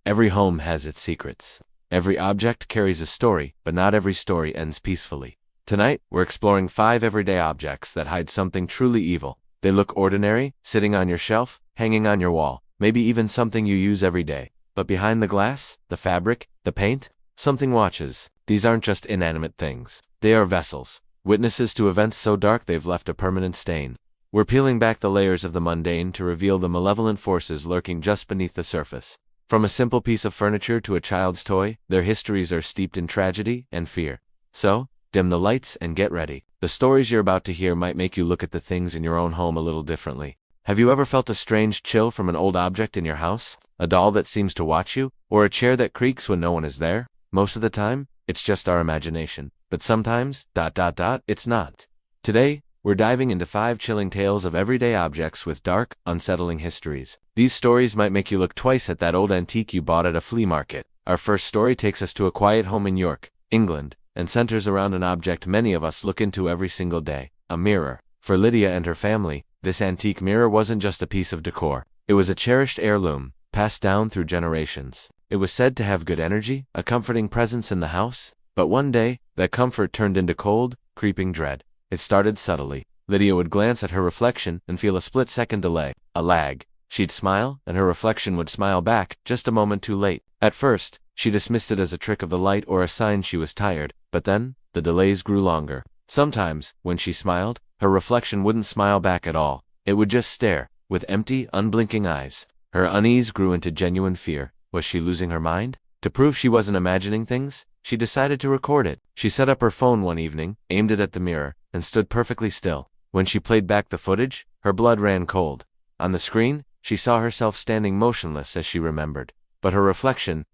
Every home has its secrets. Every object carries a story, but not every story ends peacefully. Tonight, we're exploring 5 everyday objects that hide something truly evil. They look ordinary, sitting on your shelf, hanging on your wall, maybe even something you use every day. But behind the glass, the fabric, the paint, something watches. These aren't just inanimate things. They are vessels, witnesses to events so dark they've left a permanent stain. We're peeling back the layers of the mundane to reveal the malevolent forces lurking just beneath the surface. From a simple piece of furniture to a child's toy, their histories are steeped in tragedy and fear. So, dim the lights and get ready. The stories you're about to hear might make you look at the things in your own home a little differently. Have you ever felt a strange chill from an old object in your house? A doll that seems to watch you? Or a chair that creaks when no one is there? Most of the time, it's just our imagination. But sometimes, it's not. Today, we're diving into 5 chilling tales of everyday objects with dark, unsettling histories. These stories might make you look twice at that old antique you bought at a flea market. Our first story takes us to a quiet home in York, England, and centers around an object many of us look into every single day: a mirror. For Lydia and her family, this antique mirror wasn't just a piece of decor. It was a cherished heirloom, passed down through generations. It was said to have good energy, a comforting presence in the house. But one day, that comfort turned into cold, creeping dread. It started subtly. Lydia would glance at her reflection and feel a split-second delay, a lag. She'd smile, and her reflection would smile back, just a moment too late. At first, she dismissed it as a trick of the light or a sign she was tired, but then, the delays grew longer. Sometimes, when she smiled, her reflection wouldn't smile back at all. It would just stare, with empty, unblinking eyes. Her unease grew into genuine fear. Was she losing her mind? To prove she wasn't imagining things, she decided to record it. She set up her phone one evening, aimed it at the mirror, and stood perfectly still. When she played back the footage, her blood ran cold. On the screen, she saw herself standing motionless as she remembered. But her reflection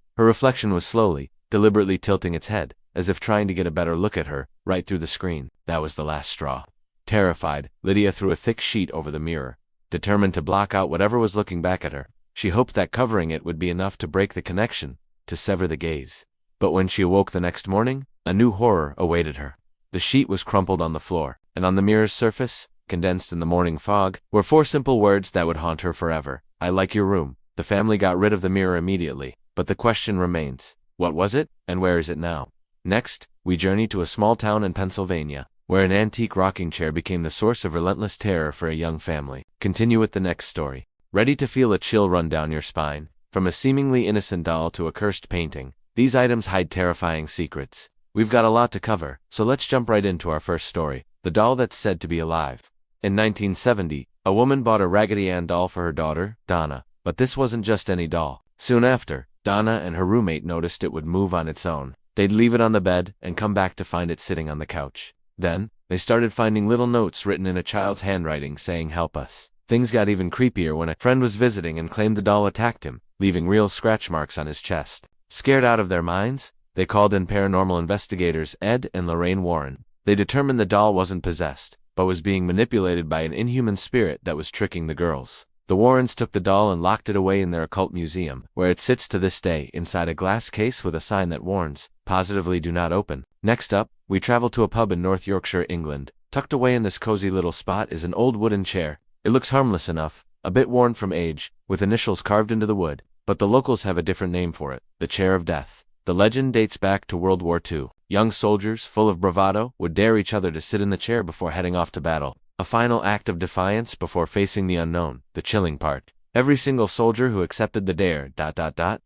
was slowly, deliberately tilting its head, as if trying to get a better look at her, right through the screen. That was the last straw. Terrified, Lydia threw a thick sheet over the mirror, determined to block out whatever was looking back at her. She hoped that covering it would be enough to break the connection, to sever the gaze. But when she awoke the next morning, a new horror awaited her. The sheet was crumpled on the floor, and on the mirror's surface, condensed in the morning fog, were 4 simple words that would haunt her forever. I like your room. The family got rid of the mirror immediately, but the question remains: what was it, and where is it now? Next, we journey to a small town in Pennsylvania, where an antique rocking chair became the source of relentless terror for a young family. Continue with the next story. Ready to feel a chill run down your spine? From a seemingly innocent doll to a cursed painting, these items hide terrifying secrets. We've got a lot to cover, so let's jump right into our first story: the doll that's said to be alive. In 1970, a woman bought a Raggedy Ann doll for her daughter, Donna. But this wasn't just any doll. Soon after, Donna and her roommate noticed it would move on its own. They'd leave it on the bed and come back to find it sitting on the couch. Then, they started finding little notes written in a child's handwriting saying, "Help us." Things got even creepier when a friend was visiting and claimed the doll attacked him, leaving real scratch marks on his chest. Scared out of their minds, they called in paranormal investigators Ed and Lorraine Warren. They determined the doll wasn't possessed, but was being manipulated by an inhuman spirit that was tricking the girls. The Warrens took the doll and locked it away in their occult museum, where it sits to this day inside a glass case with a sign that warns, "Positively do not open." Next up, we travel to a pub in North Yorkshire, England. Tucked away in this cozy little spot is an old wooden chair. It looks harmless enough, a bit worn from age, with initials carved into the wood, but the locals have a different name for it: the Chair of Death. The legend dates back to World War II. Young soldiers, full of bravado, would dare each other to sit in the chair before heading off to battle. A final act of defiance before facing the unknown. The chilling part: every single soldier who accepted the dare,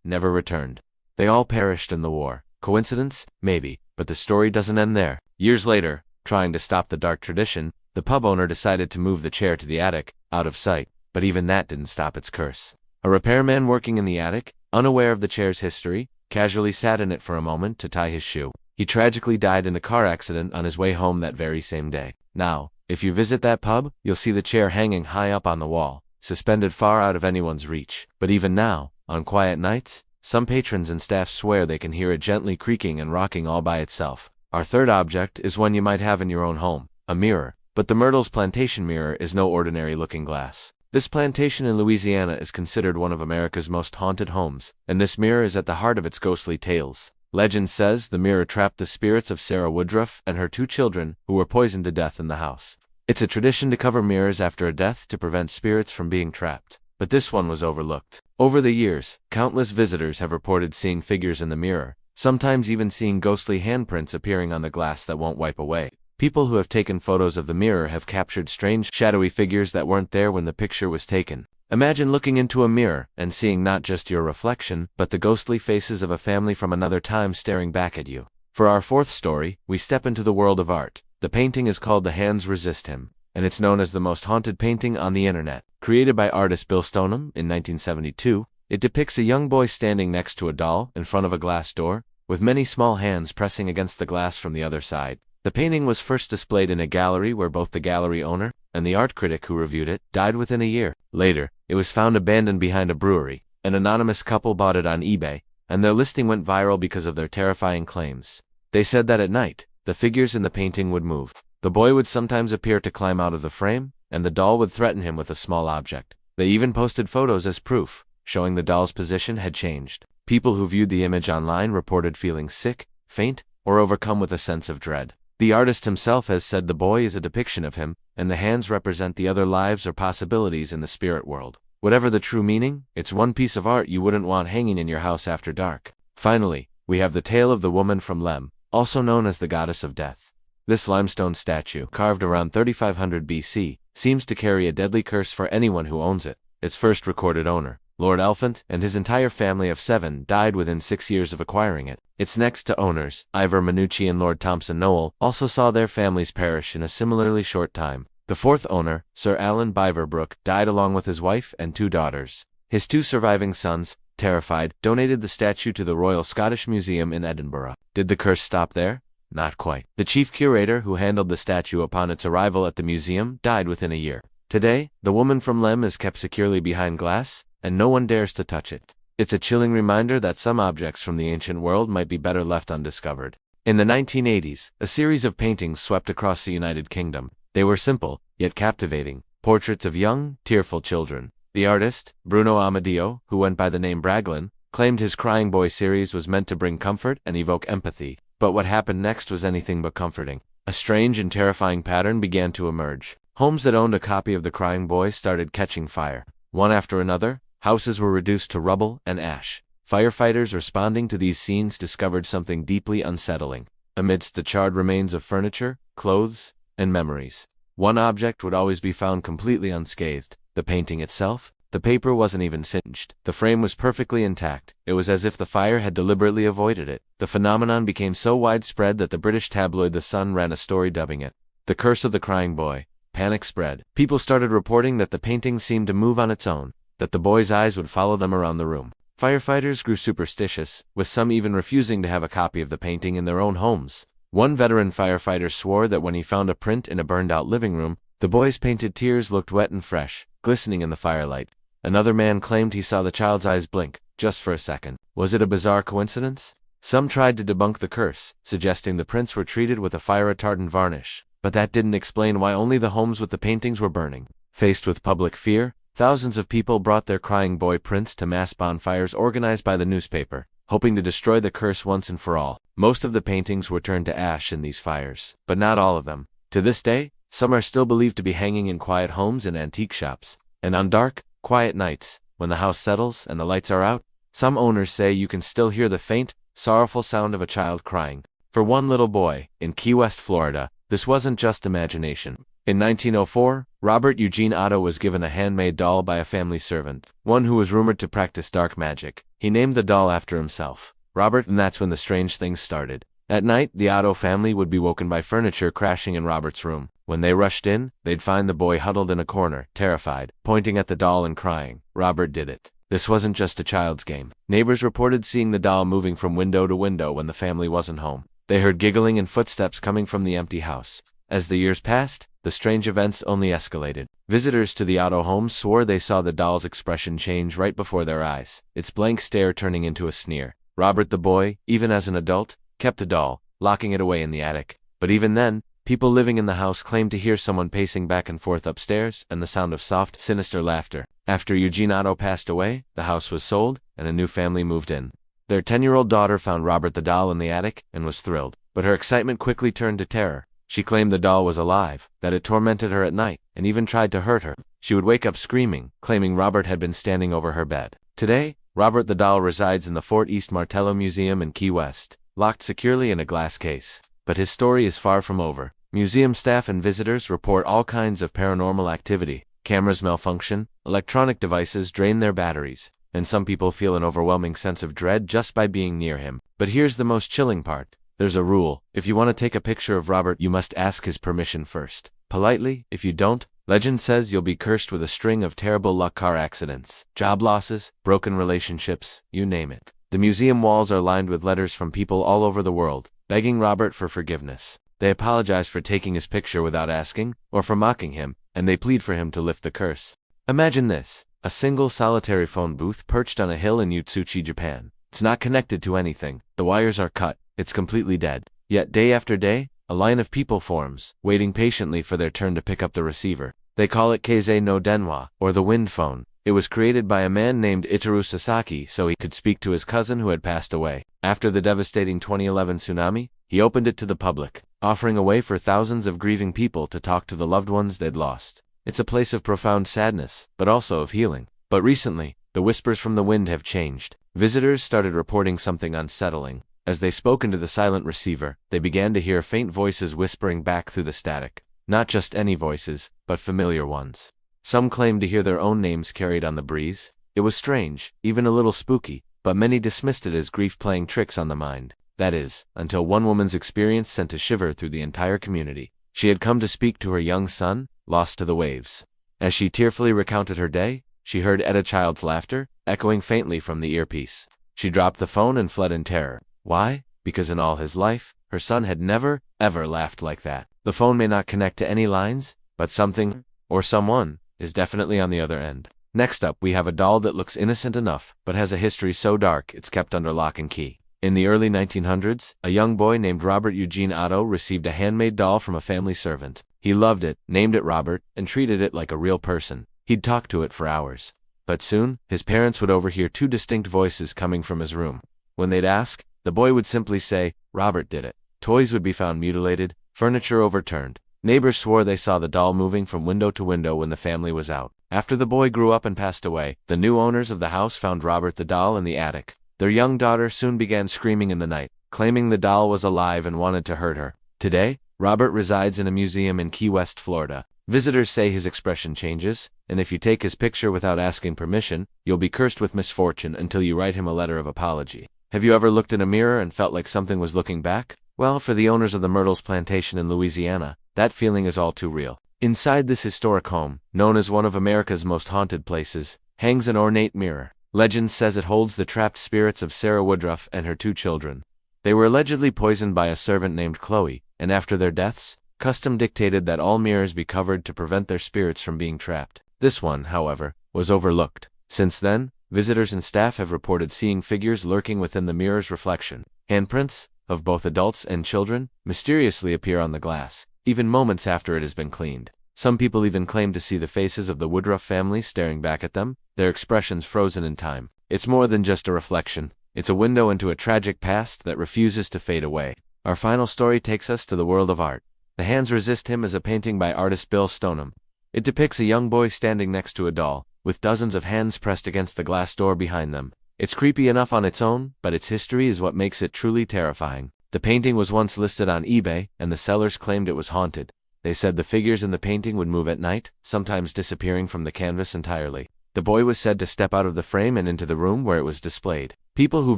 never returned. They all perished in the war. Coincidence? Maybe, but the story doesn't end there. Years later, trying to stop the dark tradition, the pub owner decided to move the chair to the attic, out of sight, but even that didn't stop its curse. A repairman working in the attic, unaware of the chair's history, casually sat in it for a moment to tie his shoe. He tragically died in a car accident on his way home that very same day. Now, if you visit that pub, you'll see the chair hanging high up on the wall, suspended far out of anyone's reach. But even now, on quiet nights, some patrons and staff swear they can hear it gently creaking and rocking all by itself. Our third object is one you might have in your own home: a mirror. But the Myrtles Plantation mirror is no ordinary looking glass. This plantation in Louisiana is considered one of America's most haunted homes, and this mirror is at the heart of its ghostly tales. Legend says the mirror trapped the spirits of Sarah Woodruff and her 2 children, who were poisoned to death in the house. It's a tradition to cover mirrors after a death to prevent spirits from being trapped. But this one was overlooked. Over the years, countless visitors have reported seeing figures in the mirror, sometimes even seeing ghostly handprints appearing on the glass that won't wipe away. People who have taken photos of the mirror have captured strange, shadowy figures that weren't there when the picture was taken. Imagine looking into a mirror and seeing not just your reflection, but the ghostly faces of a family from another time staring back at you. For our fourth story, we step into the world of art. The painting is called The Hands Resist Him, and it's known as the most haunted painting on the internet. Created by artist Bill Stoneham in 1972, it depicts a young boy standing next to a doll in front of a glass door, with many small hands pressing against the glass from the other side. The painting was first displayed in a gallery where both the gallery owner and the art critic who reviewed it died within a year. Later, it was found abandoned behind a brewery. An anonymous couple bought it on eBay, and their listing went viral because of their terrifying claims. They said that at night, the figures in the painting would move. The boy would sometimes appear to climb out of the frame, and the doll would threaten him with a small object. They even posted photos as proof, showing the doll's position had changed. People who viewed the image online reported feeling sick, faint, or overcome with a sense of dread. The artist himself has said the boy is a depiction of him, and the hands represent the other lives or possibilities in the spirit world. Whatever the true meaning, it's one piece of art you wouldn't want hanging in your house after dark. Finally, we have the tale of the woman from Lem, also known as the goddess of death. This limestone statue, carved around 3500 BC, seems to carry a deadly curse for anyone who owns it. Its first recorded owner, Lord Elephant, and his entire family of 7 died within 6 years of acquiring it. Its next to owners, Ivor Minucci and Lord Thompson Noel, also saw their families perish in a similarly short time. The fourth owner, Sir Alan Biverbrook, died along with his wife and 2 daughters. His 2 surviving sons, terrified, donated the statue to the Royal Scottish Museum in Edinburgh. Did the curse stop there? Not quite. The chief curator who handled the statue upon its arrival at the museum died within a year. Today, the woman from Lem is kept securely behind glass, and no one dares to touch it. It's a chilling reminder that some objects from the ancient world might be better left undiscovered. In the 1980s, a series of paintings swept across the United Kingdom. They were simple, yet captivating, portraits of young, tearful children. The artist, Bruno Amadeo, who went by the name Braglin, claimed his Crying Boy series was meant to bring comfort and evoke empathy. But what happened next was anything but comforting. A strange and terrifying pattern began to emerge. Homes that owned a copy of the Crying Boy started catching fire. One after another, houses were reduced to rubble and ash. Firefighters responding to these scenes discovered something deeply unsettling. Amidst the charred remains of furniture, clothes, and memories, one object would always be found completely unscathed: the painting itself. The paper wasn't even singed. The frame was perfectly intact. It was as if the fire had deliberately avoided it. The phenomenon became so widespread that the British tabloid The Sun ran a story dubbing it "The Curse of the Crying Boy." Panic spread. People started reporting that the painting seemed to move on its own, that the boy's eyes would follow them around the room. Firefighters grew superstitious, with some even refusing to have a copy of the painting in their own homes. One veteran firefighter swore that when he found a print in a burned-out living room, the boy's painted tears looked wet and fresh, glistening in the firelight. Another man claimed he saw the child's eyes blink, just for a second. Was it a bizarre coincidence? Some tried to debunk the curse, suggesting the prints were treated with a fire-retardant varnish. But that didn't explain why only the homes with the paintings were burning. Faced with public fear, thousands of people brought their Crying Boy prints to mass bonfires organized by the newspaper, hoping to destroy the curse once and for all. Most of the paintings were turned to ash in these fires, but not all of them. To this day, some are still believed to be hanging in quiet homes and antique shops. And on dark, quiet nights, when the house settles and the lights are out, some owners say you can still hear the faint, sorrowful sound of a child crying. For one little boy, in Key West, Florida, this wasn't just imagination. In 1904, Robert Eugene Otto was given a handmade doll by a family servant, one who was rumored to practice dark magic. He named the doll after himself, Robert, and that's when the strange things started. At night, the Otto family would be woken by furniture crashing in Robert's room. When they rushed in, they'd find the boy huddled in a corner, terrified, pointing at the doll and crying. Robert did it. This wasn't just a child's game. Neighbors reported seeing the doll moving from window to window when the family wasn't home. They heard giggling and footsteps coming from the empty house. As the years passed, the strange events only escalated. Visitors to the Otto home swore they saw the doll's expression change right before their eyes, its blank stare turning into a sneer. Robert the boy, even as an adult, kept the doll, locking it away in the attic. But even then, people living in the house claimed to hear someone pacing back and forth upstairs and the sound of soft, sinister laughter. After Eugene Otto passed away, the house was sold, and a new family moved in. Their 10-year-old daughter found Robert the doll in the attic and was thrilled. But her excitement quickly turned to terror. She claimed the doll was alive, that it tormented her at night, and even tried to hurt her. She would wake up screaming, claiming Robert had been standing over her bed. Today, Robert the Doll resides in the Fort East Martello Museum in Key West, locked securely in a glass case. But his story is far from over. Museum staff and visitors report all kinds of paranormal activity. Cameras malfunction, electronic devices drain their batteries, and some people feel an overwhelming sense of dread just by being near him. But here's the most chilling part. There's a rule. If you want to take a picture of Robert, you must ask his permission first. Politely. If you don't, legend says you'll be cursed with a string of terrible luck, car accidents, job losses, broken relationships, you name it. The museum walls are lined with letters from people all over the world, begging Robert for forgiveness. They apologize for taking his picture without asking, or for mocking him, and they plead for him to lift the curse. Imagine this: a single solitary phone booth perched on a hill in Utsuchi, Japan. It's not connected to anything. The wires are cut. It's completely dead. Yet day after day, a line of people forms, waiting patiently for their turn to pick up the receiver. They call it Keizei no Denwa, or the wind phone. It was created by a man named Itaru Sasaki so he could speak to his cousin who had passed away. After the devastating 2011 tsunami, he opened it to the public, offering a way for thousands of grieving people to talk to the loved ones they'd lost. It's a place of profound sadness, but also of healing. But recently, the whispers from the wind have changed. Visitors started reporting something unsettling. As they spoke into the silent receiver, they began to hear faint voices whispering back through the static. Not just any voices, but familiar ones. Some claimed to hear their own names carried on the breeze. It was strange, even a little spooky, but many dismissed it as grief playing tricks on the mind. That is, until one woman's experience sent a shiver through the entire community. She had come to speak to her young son, lost to the waves. As she tearfully recounted her day, she heard Edda Child's laughter, echoing faintly from the earpiece. She dropped the phone and fled in terror. Why? Because in all his life, her son had never, ever laughed like that. The phone may not connect to any lines, but something, or someone, is definitely on the other end. Next up, we have a doll that looks innocent enough, but has a history so dark it's kept under lock and key. In the early 1900s, a young boy named Robert Eugene Otto received a handmade doll from a family servant. He loved it, named it Robert, and treated it like a real person. He'd talk to it for hours. But soon, his parents would overhear two distinct voices coming from his room. When they'd ask, the boy would simply say, "Robert did it." Toys would be found mutilated, furniture overturned. Neighbors swore they saw the doll moving from window to window when the family was out. After the boy grew up and passed away, the new owners of the house found Robert the doll in the attic. Their young daughter soon began screaming in the night, claiming the doll was alive and wanted to hurt her. Today, Robert resides in a museum in Key West, Florida. Visitors say his expression changes, and if you take his picture without asking permission, you'll be cursed with misfortune until you write him a letter of apology. Have you ever looked in a mirror and felt like something was looking back? Well, for the owners of the Myrtles Plantation in Louisiana, that feeling is all too real. Inside this historic home, known as one of America's most haunted places, hangs an ornate mirror. Legend says it holds the trapped spirits of Sarah Woodruff and her two children. They were allegedly poisoned by a servant named Chloe, and after their deaths, custom dictated that all mirrors be covered to prevent their spirits from being trapped. This one, however, was overlooked. Since then, visitors and staff have reported seeing figures lurking within the mirror's reflection. Handprints, of both adults and children, mysteriously appear on the glass, even moments after it has been cleaned. Some people even claim to see the faces of the Woodruff family staring back at them, their expressions frozen in time. It's more than just a reflection. It's a window into a tragic past that refuses to fade away. Our final story takes us to the world of art. The Hands Resist Him is a painting by artist Bill Stoneham. It depicts a young boy standing next to a doll, with dozens of hands pressed against the glass door behind them. It's creepy enough on its own, but its history is what makes it truly terrifying. The painting was once listed on eBay, and the sellers claimed it was haunted. They said the figures in the painting would move at night, sometimes disappearing from the canvas entirely. The boy was said to step out of the frame and into the room where it was displayed. People who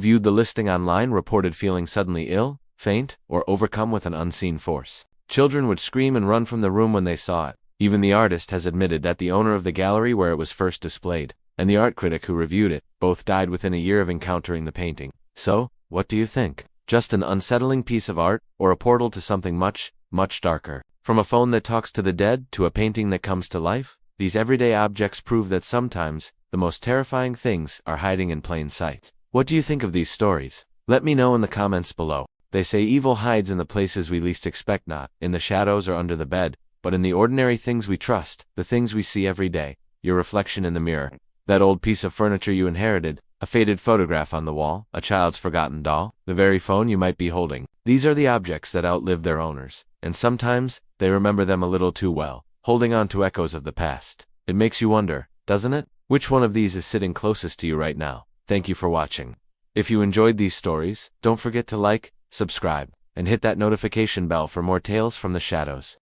viewed the listing online reported feeling suddenly ill, faint, or overcome with an unseen force. Children would scream and run from the room when they saw it. Even the artist has admitted that the owner of the gallery where it was first displayed, and the art critic who reviewed it, both died within a year of encountering the painting. So, what do you think? Just an unsettling piece of art, or a portal to something much, much darker? From a phone that talks to the dead, to a painting that comes to life, these everyday objects prove that sometimes, the most terrifying things are hiding in plain sight. What do you think of these stories? Let me know in the comments below. They say evil hides in the places we least expect, not in the shadows or under the bed, but in the ordinary things we trust, the things we see every day. Your reflection in the mirror, that old piece of furniture you inherited, a faded photograph on the wall, a child's forgotten doll, the very phone you might be holding. These are the objects that outlive their owners, and sometimes, they remember them a little too well, holding on to echoes of the past. It makes you wonder, doesn't it? Which one of these is sitting closest to you right now? Thank you for watching. If you enjoyed these stories, don't forget to like, subscribe, and hit that notification bell for more tales from the shadows.